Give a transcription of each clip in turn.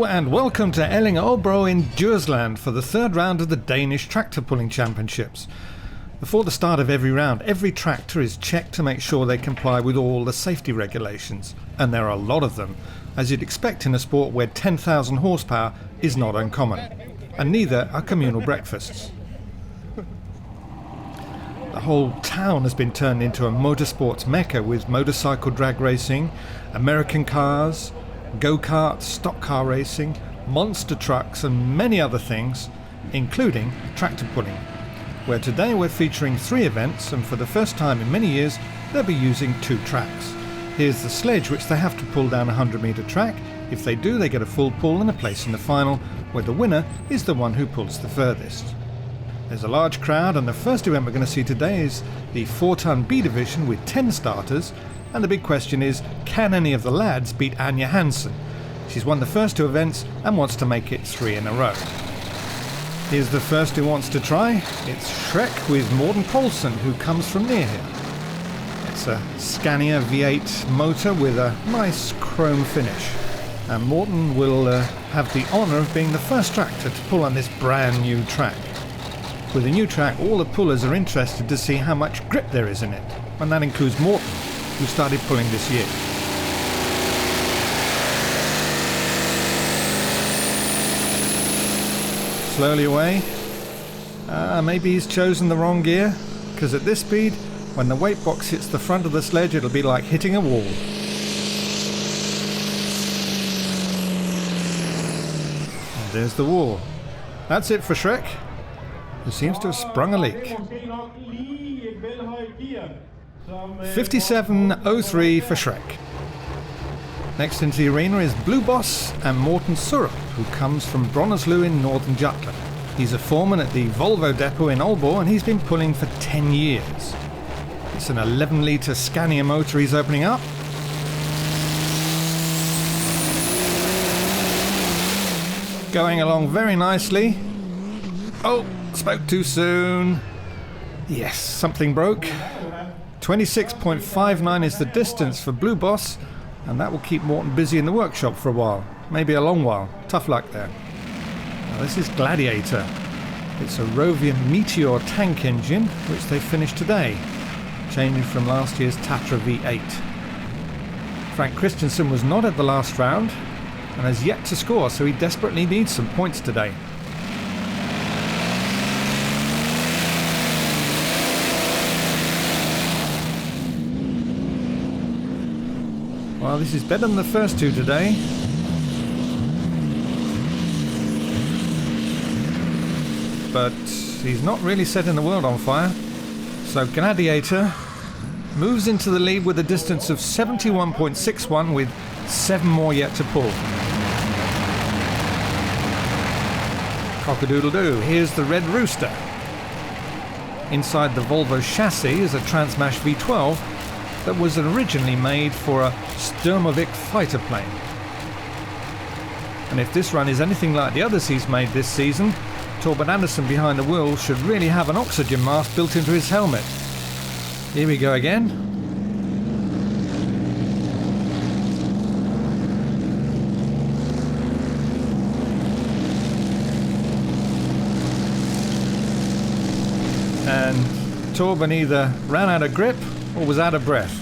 Hello and welcome to Allingabro in Djursland for the third round of the Danish Tractor Pulling Championships. Before the start of every round, every tractor is checked to make sure they comply with all the safety regulations, and there are a lot of them, as you'd expect in a sport where 10,000 horsepower is not uncommon, and neither are communal breakfasts. The whole town has been turned into a motorsports mecca with motorcycle drag racing, American cars, go-karts, stock car racing, monster trucks and many other things, including tractor pulling, where today we're featuring 3 events, and for the first time in many years they'll be using 2 tracks. Here's the sledge, which they have to pull down a 100-metre track. If they do, they get a full pull and a place in the final, where the winner is the one who pulls the furthest. There's a large crowd, and the first event we're going to see today is the 4-ton B division with 10 starters, and the big question is, can any of the lads beat Anja Hansen? She's won the first 2 events and wants to make it 3 in a row. Here's the first who wants to try. It's Shrek with Morten Poulsen, who comes from near here. It's a Scania V8 motor with a nice chrome finish, and Morten will have the honour of being the first tractor to pull on this brand new track. With a new track, all the pullers are interested to see how much grip there is in it, and that includes Morten, who started pulling this year. Slowly away. Maybe he's chosen the wrong gear, because at this speed, when the weight box hits the front of the sledge, it'll be like hitting a wall. And there's the wall. That's it for Shrek, who seems to have sprung a leak. 57.03 for Shrek. Next into the arena is Blue Boss and Morten Surup, who comes from Brønderslev in northern Jutland. He's a foreman at the Volvo depot in Aalborg, and he's been pulling for 10 years. It's an 11-litre Scania motor he's opening up. Going along very nicely. Oh, spoke too soon. Yes, something broke. 26.59 is the distance for Blue Boss, and that will keep Morten busy in the workshop for a while. Maybe a long while. Tough luck there. Now this is Gladiator. It's a Rovia Meteor tank engine, which they finished today, changing from last year's Tatra V8. Frank Christensen was not at the last round, and has yet to score, so he desperately needs some points today. Well, this is better than the first 2 today. But he's not really setting the world on fire. So Gladiator moves into the lead with a distance of 71.61 with 7 more yet to pull. Cock-a-doodle-doo, here's the Red Rooster. Inside the Volvo chassis is a Transmash V12 that was originally made for a Sturmovik fighter plane. And if this run is anything like the others he's made this season, Torben Andersen behind the wheel should really have an oxygen mask built into his helmet. Here we go again. And Torben either ran out of grip or was out of breath,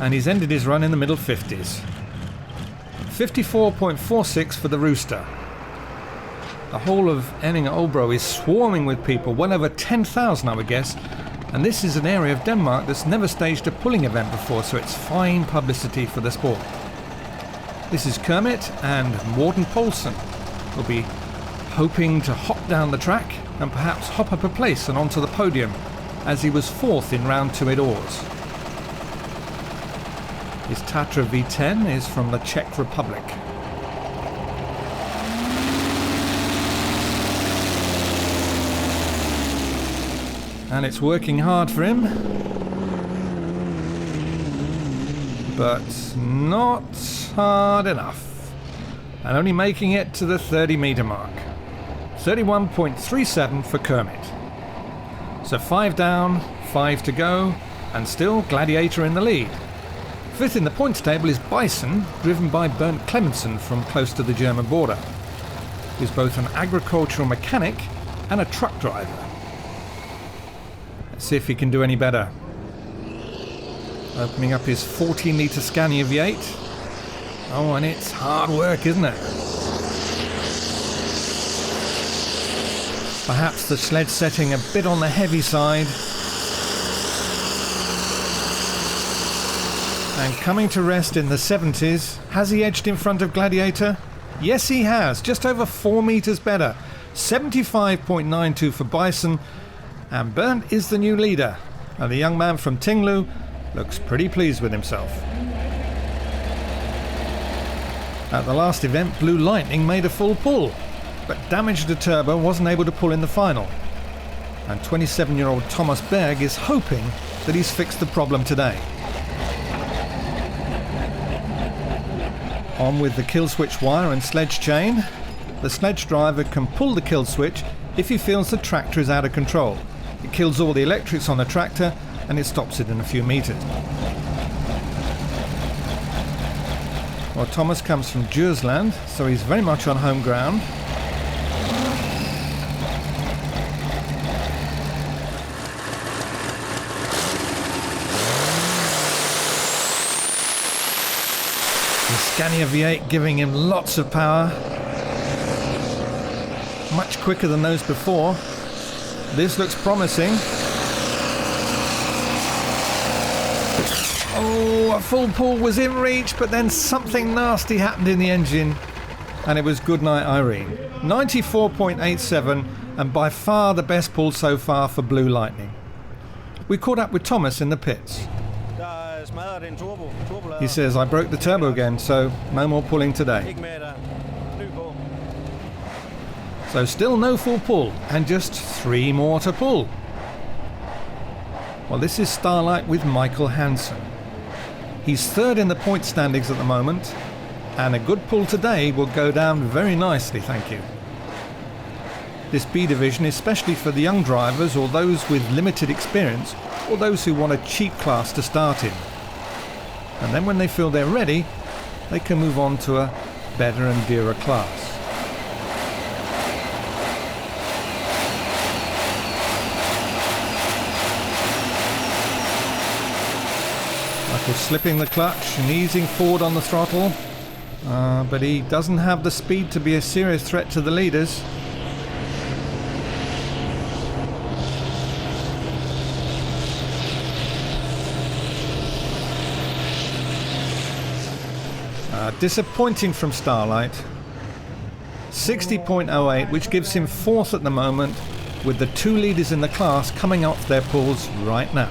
and he's ended his run in the middle 50s. 54.46 for the Rooster. The whole of Allingabro is swarming with people, well over 10,000 I would guess, and this is an area of Denmark that's never staged a pulling event before, so it's fine publicity for the sport. This is Kermit, and Morten Poulsen will be hoping to hop down the track and perhaps hop up a place and onto the podium, as he was 4th in round 2 at Aars. His Tatra V10 is from the Czech Republic. And it's working hard for him, but not hard enough, and only making it to the 30-metre mark. 31.37 for Kermit. So 5 down, 5 to go, and still Gladiator in the lead. Fifth in the points table is Bison, driven by Bernd Clemenson from close to the German border. He's both an agricultural mechanic and a truck driver. Let's see if he can do any better. Opening up his 14-litre Scania V8. Oh, and it's hard work, isn't it? Perhaps the sledge setting a bit on the heavy side. And coming to rest in the 70s. Has he edged in front of Gladiator? Yes, he has. Just over 4 metres better. 75.92 for Bison. And Bernd is the new leader. And the young man from Tinglu looks pretty pleased with himself. At the last event, Blue Lightning made a full pull, but damaged a turbo, wasn't able to pull in the final. And 27-year-old Thomas Berg is hoping that he's fixed the problem today. On with the kill switch wire and sledge chain. The sledge driver can pull the kill switch if he feels the tractor is out of control. It kills all the electrics on the tractor and it stops it in a few meters. Well, Thomas comes from Djursland, so he's very much on home ground. Scania V8 giving him lots of power. Much quicker than those before. This looks promising. Oh, a full pull was in reach, but then something nasty happened in the engine. And it was goodnight Irene. 94.87, and by far the best pull so far for Blue Lightning. We caught up with Thomas in the pits. He says, I broke the turbo again, so no more pulling today. So still no full pull, and just 3 more to pull. Well, this is Starlight with Michael Hansen. He's third in the point standings at the moment, and a good pull today will go down very nicely, thank you. This B division is especially for the young drivers or those with limited experience or those who want a cheap class to start in. And then when they feel they're ready, they can move on to a better and dearer class. Michael slipping the clutch and easing forward on the throttle, but he doesn't have the speed to be a serious threat to the leaders. Disappointing from Starlight. 60.08, which gives him 4th at the moment, with the 2 leaders in the class coming off their pulls right now.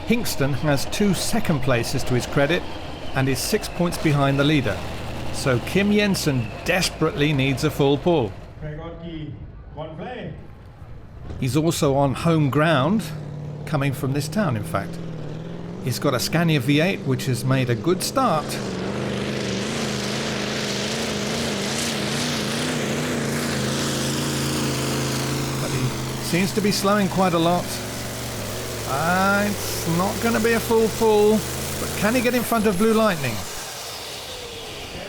Hingston has 2 second places to his credit and is 6 points behind the leader. So Kim Jensen desperately needs a full pull. He's also on home ground, coming from this town in fact. He's got a Scania V8 which has made a good start. But he seems to be slowing quite a lot. It's not going to be a full pull, but can he get in front of Blue Lightning?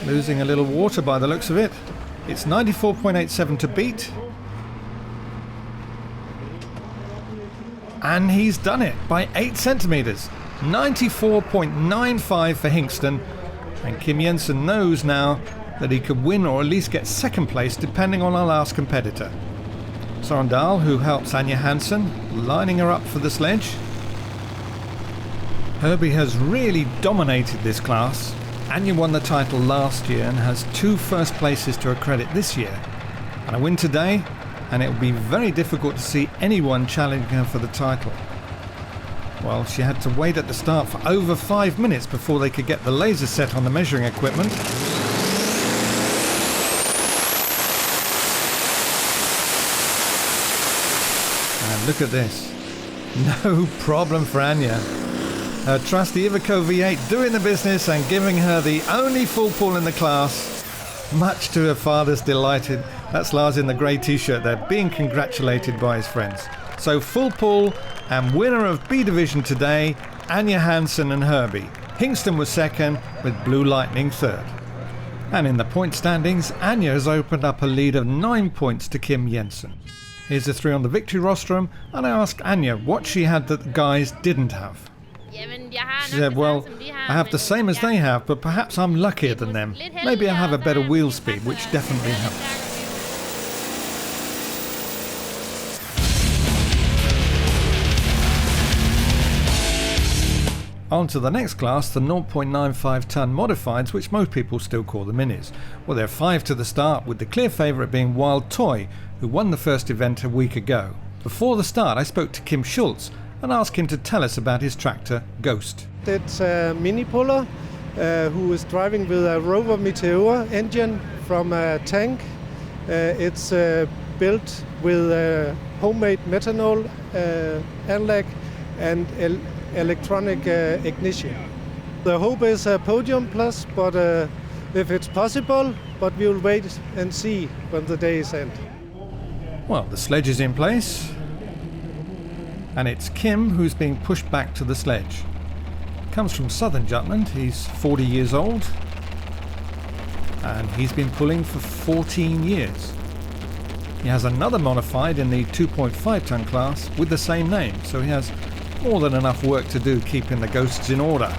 Losing a little water by the looks of it. It's 94.87 to beat. And he's done it by 8 centimetres. 94.95 for Hingston, and Kim Jensen knows now that he could win or at least get second place depending on our last competitor. Sorendal, who helps Anja Hansen, lining her up for the sledge. Herbie has really dominated this class. Anja won the title last year and has 2 first places to her credit this year. And a win today, and it will be very difficult to see anyone challenging her for the title. Well, she had to wait at the start for over 5 minutes before they could get the laser set on the measuring equipment. And look at this. No problem for Anja. Her trusty Iveco V8 doing the business and giving her the only full pull in the class. Much to her father's delighted. That's Lars in the grey t-shirt there, being congratulated by his friends. So full pull and winner of B Division today Anja Hansen and Herbie. Hingston was second, with Blue Lightning third. And in the point standings, Anja has opened up a lead of 9 points to Kim Jensen. Here's the three on the victory rostrum, and I asked Anja what she had that the guys didn't have. She said, well, I have the same as they have, but perhaps I'm luckier than them. Maybe I have a better wheel speed, which definitely helps. On to the next class, the 0.95 tonne modifieds, which most people still call the minis. Well, there are 5 to the start, with the clear favourite being Wild Toy, who won the first event a week ago. Before the start, I spoke to Kim Schultz and asked him to tell us about his tractor, Ghost. It's a mini puller who is driving with a Rover Meteor engine from a tank. It's built with homemade methanol anlag and electronic ignition. The hope is a podium plus, but if it's possible, but we'll wait and see when the day is end. Well, the sledge is in place, and it's Kim who's being pushed back to the sledge. Comes from southern Jutland, he's 40 years old, and he's been pulling for 14 years. He has another modified in the 2.5 tonne class with the same name, so he has more than enough work to do keeping the Ghosts in order.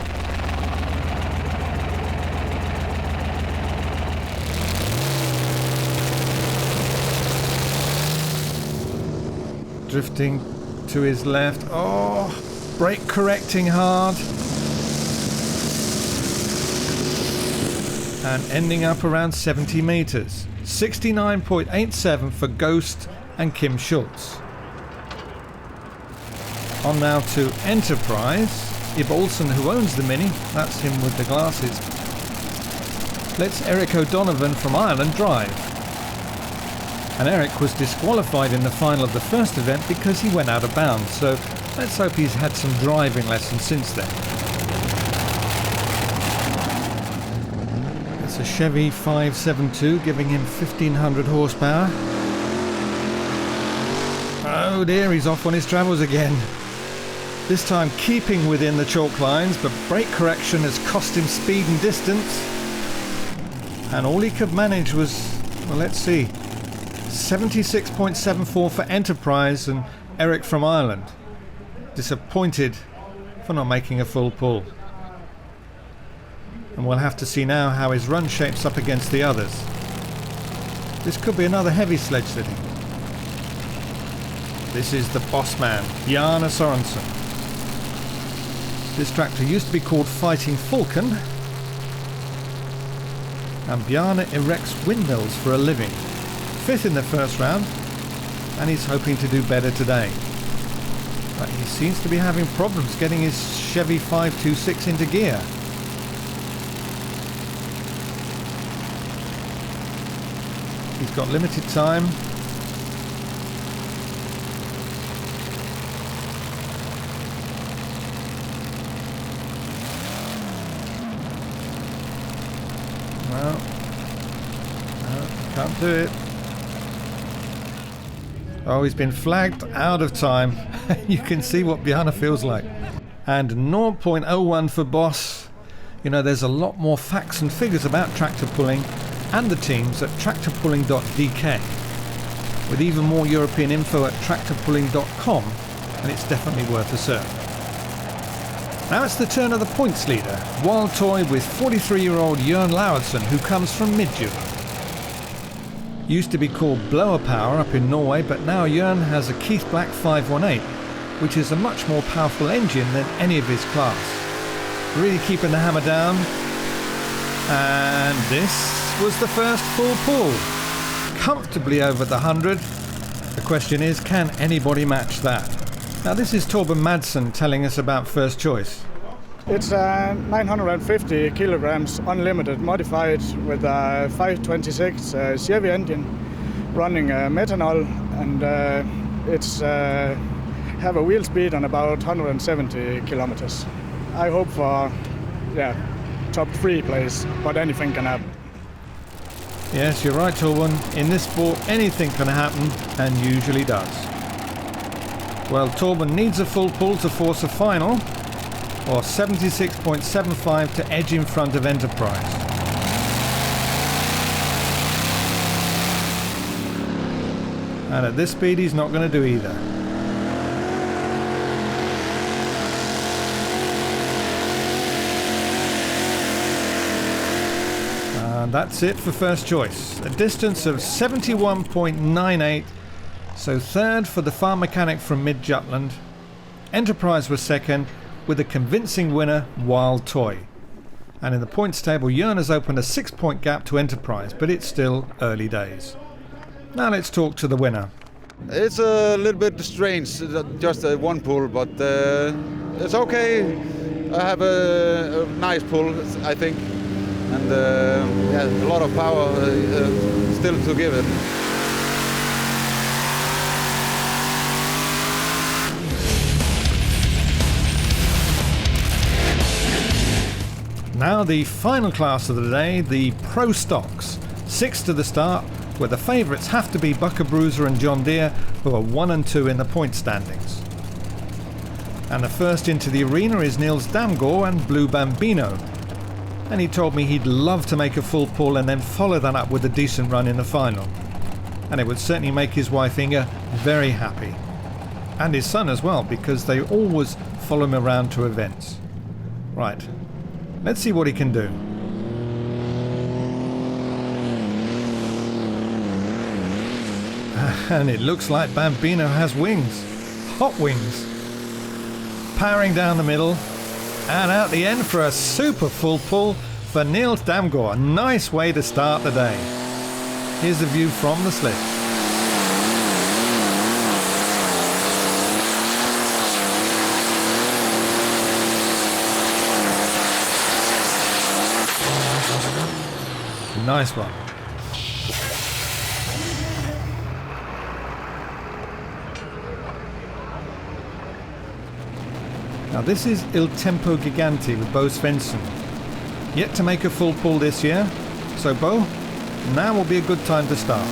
Drifting to his left. Oh, brake correcting hard. And ending up around 70 metres. 69.87 for Ghost and Kim Schultz. On now to Enterprise. Ib Olsen, who owns the Mini, that's him with the glasses, lets Eric O'Donovan from Ireland drive. And Eric was disqualified in the final of the first event because he went out of bounds, so let's hope he's had some driving lessons since then. It's a Chevy 572 giving him 1500 horsepower. Oh dear, he's off on his travels again. This time keeping within the chalk lines, but brake correction has cost him speed and distance. And all he could manage was, well, let's see, 76.74 for Enterprise and Eric from Ireland. Disappointed for not making a full pull. And we'll have to see now how his run shapes up against the others. This could be another heavy sledge sitting. This is the boss man, Bjarne Sorensen. This tractor used to be called Fighting Falcon, and Bjarne erects windmills for a living. 5th in the first round, and he's hoping to do better today. But he seems to be having problems getting his Chevy 526 into gear. He's got limited time. Well, no, can't do it. Oh, he's been flagged out of time. You can see what Bjarne feels like. And 0.01 for Boss. You know, there's a lot more facts and figures about tractor pulling and the teams at tractorpulling.dk, with even more European info at tractorpulling.com, and it's definitely worth a search. Now it's the turn of the points leader, Wild Toy, with 43-year-old Jørn Lauritsen, who comes from Midtjylland. Used to be called Blower Power up in Norway, but now Jørn has a Keith Black 518, which is a much more powerful engine than any of his class. Really keeping the hammer down. And this was the first full pull. Comfortably over the 100. The question is, can anybody match that? Now this is Torben Madsen telling us about first choice. It's 950 kilograms unlimited modified with a 526 Chevy engine running methanol, and it's have a wheel speed on about 170 kilometers. I hope for top 3 place, but anything can happen. Yes, you're right, Torben. In this sport, anything can happen, and usually does. Well, Torben needs a full pull to force a final. or 76.75 to edge in front of Enterprise. And at this speed he's not going to do either. And that's it for first choice. A distance of 71.98. So third for the farm mechanic from Mid-Jutland. Enterprise was second, with a convincing winner, Wild Toy. And in the points table, Jörn has opened a 6-point gap to Enterprise, but it's still early days. Now let's talk to the winner. It's a little bit strange, just one pull, but it's okay. I have a nice pull, I think. And yeah, a lot of power still to give it. Now the final class of the day, the Pro Stocks. 6 to the start, where the favourites have to be Buckerbruiser and John Deere, who are 1 and 2 in the point standings. And the first into the arena is Niels Damgaard and Blue Bambino. And he told me he'd love to make a full pull and then follow that up with a decent run in the final. And it would certainly make his wife Inga very happy. And his son as well, because they always follow him around to events. Right, let's see what he can do. And it looks like Bambino has wings. Hot wings. Powering down the middle. And out the end for a super full pull for Niels Damgaard. Nice way to start the day. Here's the view from the slip. Nice one. Now this is Il Tempo Gigante with Bo Svensson. Yet to make a full pull this year. So Bo, now will be a good time to start.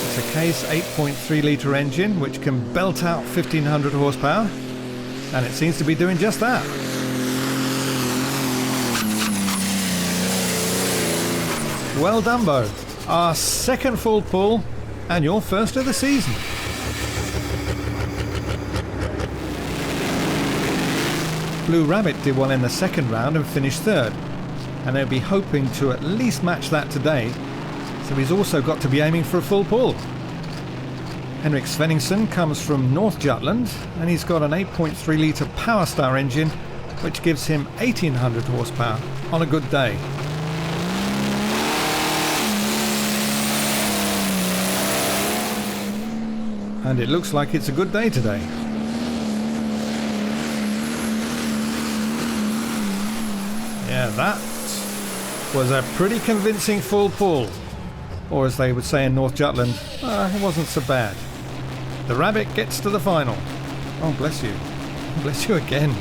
It's a Case 8.3 litre engine which can belt out 1500 horsepower. And it seems to be doing just that. Well done, Bo. Our second full pull and your first of the season. Blue Rabbit did well in the second round and finished third, and they'll be hoping to at least match that today, so he's also got to be aiming for a full pull. Henrik Svenningsson comes from North Jutland, and he's got an 8.3 litre Power Star engine which gives him 1800 horsepower on a good day. And it looks like it's a good day today. Yeah, that was a pretty convincing full pull. Or as they would say in North Jutland, it wasn't so bad. The Rabbit gets to the final. Oh, bless you. Bless you again.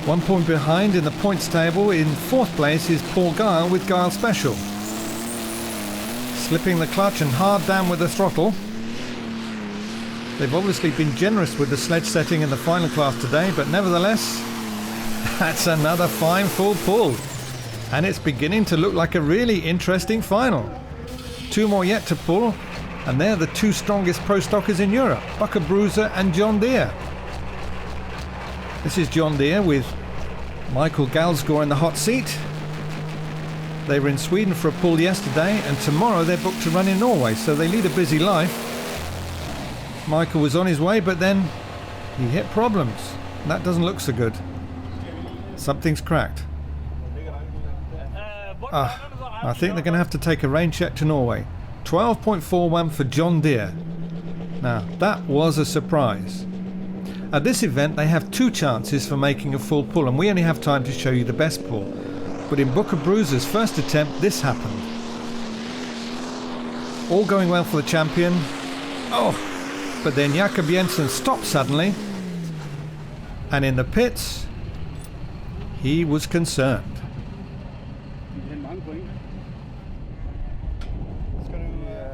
1 point behind in the points table. In fourth place is Paul Guile with Guile Special. Slipping the clutch and hard down with the throttle. They've obviously been generous with the sledge setting in the final class today, but nevertheless, that's another fine full pull. And it's beginning to look like a really interesting final. 2 more yet to pull, and they're the 2 strongest pro stockers in Europe, Buckerbruiser and John Deere. This is John Deere with Michael Galsgaard in the hot seat. They were in Sweden for a pull yesterday, and tomorrow they're booked to run in Norway, so they lead a busy life. Michael was on his way, but then he hit problems. That doesn't look so good. Something's cracked. I think they're going to have to take a rain check to Norway. 12.41 for John Deere. Now, that was a surprise. At this event, they have 2 chances for making a full pull, and we only have time to show you the best pull. But in Buckerbruiser's first attempt, this happened. All going well for the champion. Oh, but then Jakob Jensen stopped suddenly. And in the pits, he was concerned.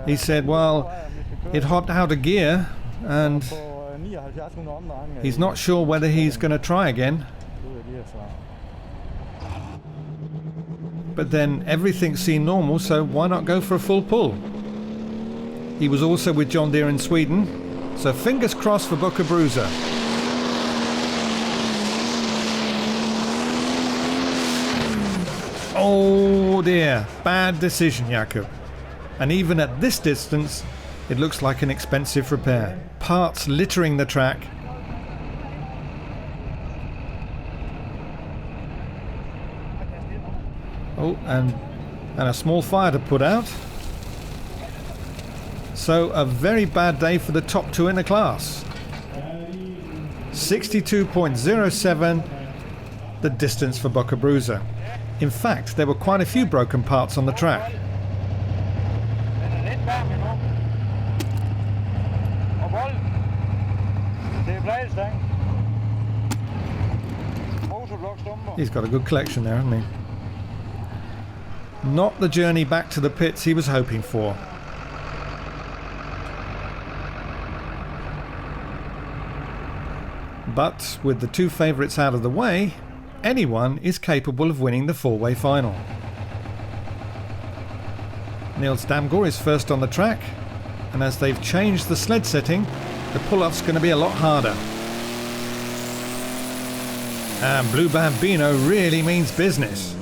He said, well, it hopped out of gear, and he's not sure whether he's going to try again. But then everything seemed normal, so why not go for a full pull? He was also with John Deere in Sweden, so fingers crossed for Buchabruza. Oh dear, bad decision, Jakob. And even at this distance, it looks like an expensive repair. Parts littering the track. Oh, and a small fire to put out. So a very bad day for the top two in the class. 62.07, the distance for Buchabruza. In fact, there were quite a few broken parts on the track. He's got a good collection there, hasn't he? Not the journey back to the pits he was hoping for. But with the two favourites out of the way, anyone is capable of winning the four-way final. Niels Damgaard is first on the track, and as they've changed the sled setting, the pull-off's going to be a lot harder. And Blue Bambino really means business.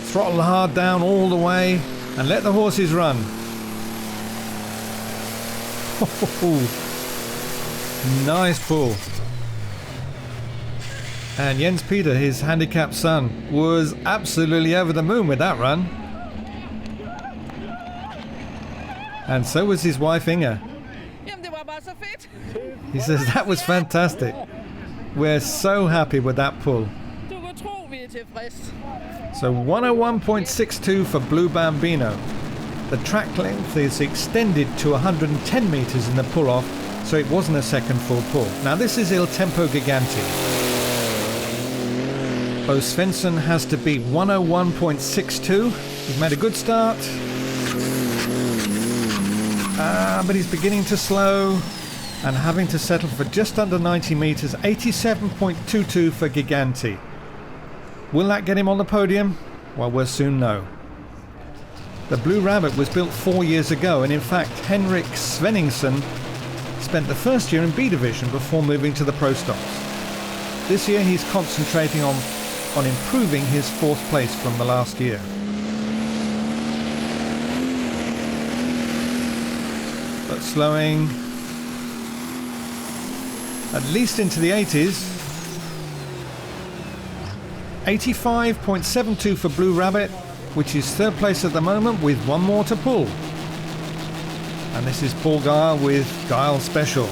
Throttle hard down all the way and let the horses run. Nice pull. And Jens Peter, his handicapped son, was absolutely over the moon with that run. And so was his wife Inger. He says that was fantastic. We're so happy with that pull. So 101.62 for Blue Bambino. The track length is extended to 110 metres in the pull-off, so it wasn't a second full pull. Now this is Il Tempo Gigante. Bo Svensson has to beat 101.62. He's made a good start. But he's beginning to slow and having to settle for just under 90 metres, 87.22 for Gigante. Will that get him on the podium? Well, we'll soon know. The Blue Rabbit was built 4 years ago, and in fact Henrik Svenningsson spent the first year in B Division before moving to the Pro Stocks. This year he's concentrating on improving his fourth place from the last year. But slowing at least into the 80s. 85.72 for Blue Rabbit, which is third place at the moment with one more to pull. And this is Paul Guile with Guile Special.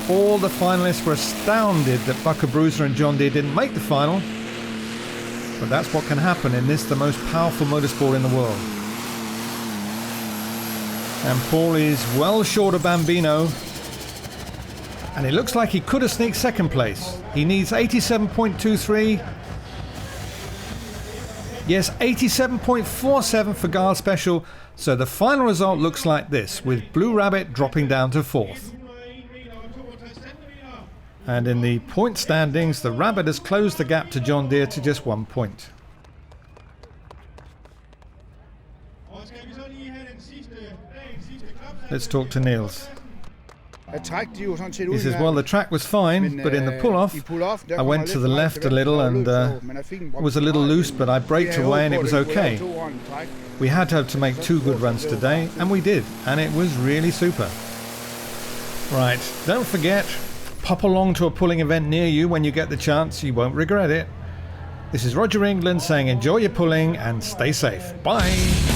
All the finalists were astounded that Buchabruza and John Deere didn't make the final. But that's what can happen in this, the most powerful motorsport in the world. And Paul is well short of Bambino. And it looks like he could have sneaked second place. He needs 87.23. Yes, 87.47 for Guile Special. So the final result looks like this, with Blue Rabbit dropping down to fourth. And in the point standings, the Rabbit has closed the gap to John Deere to just 1 point. Let's talk to Niels. He says, well, the track was fine, but in the pull-off, I went to the left a little and was a little loose, but I braked away and it was okay. We had to make 2 good runs today, and we did, and it was really super. Right, don't forget, pop along to a pulling event near you when you get the chance. You won't regret it. This is Roger England saying enjoy your pulling and stay safe. Bye!